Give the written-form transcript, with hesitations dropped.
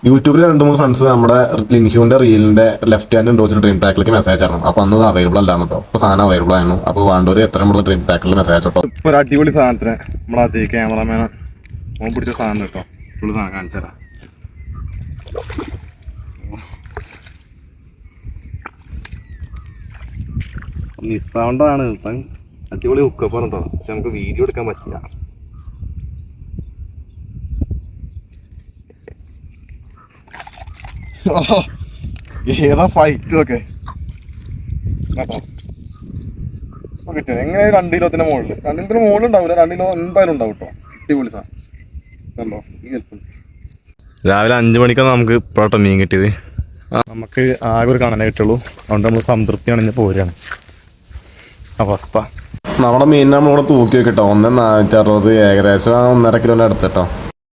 യൂട്യൂബിൽ 2-3 ഫ്രണ്ട്സ് നമ്മുടെ ലിൻഹ്യൂന്റെ റീലിന്റെ left hand ഉണ്ടോ ഡ്രീം പാക്കിലേക്ക് മെസ്സേജ് ആയിരുന്നു. അപ്പോൾ അന്ന് അവൈലബിൾ അല്ലാന്ന് കേട്ടോ. അപ്പോൾ സാധനം അവൈലബിൾ ആയിരുന്നു. അപ്പോൾ വേണ്ടവർ എത്രയും കൂടുതൽ ഡ്രീം പാക്കിൽ മെസ്സേജ് കേട്ടോ. ഇപ്പോൾ ഒരു അടിപൊളി സാധനത്തിന് നമ്മളെ ക്യാമറമാൻ ഓൻ പിടിച്ച സാധനം കേട്ടോ. ഫുള്ള് സാധനം കാണിച്ചു തരാം. മിസ്സാവേണ്ടതാണ്. ഇപ്പം അടിപൊളി ഹുക്കപ്പാണ് കേട്ടോ. പക്ഷെ നമുക്ക് വീഡിയോ എടുക്കാൻ പറ്റില്ല. ഏതാ ഫൈറ്റും ഒക്കെ കേട്ടോ. കിട്ടിയത് എങ്ങനെ 2 കിലോത്തിന്റെ മുകളിൽ 2 കിലോത്തിന് മുകളിൽ ഉണ്ടാവില്ല. 2 കിലോ എന്തായാലും ഉണ്ടാവും കേട്ടോ. അടിപൊളി സാധനം കണ്ടോ. ഈ ഹെൽപ്പ് രാവിലെ 5 മണിക്കാണ് നമുക്ക് ഇപ്പോഴാട്ടോ മീൻ കിട്ടിയത്. നമുക്ക് ആകെ ഒരു കാണാനേ കിട്ടുള്ളൂ. അതുകൊണ്ട് നമ്മൾ സംതൃപ്തിയാണ് ഇന്ന് പോരുകയാണ് അവസ്ഥ. നമ്മുടെ മീൻ നമ്മളിവിടെ തൂക്കി വെക്കട്ടോ. 1.460 ഏകദേശം 1.5 കിലോൻ്റെ അടുത്ത് കേട്ടോ.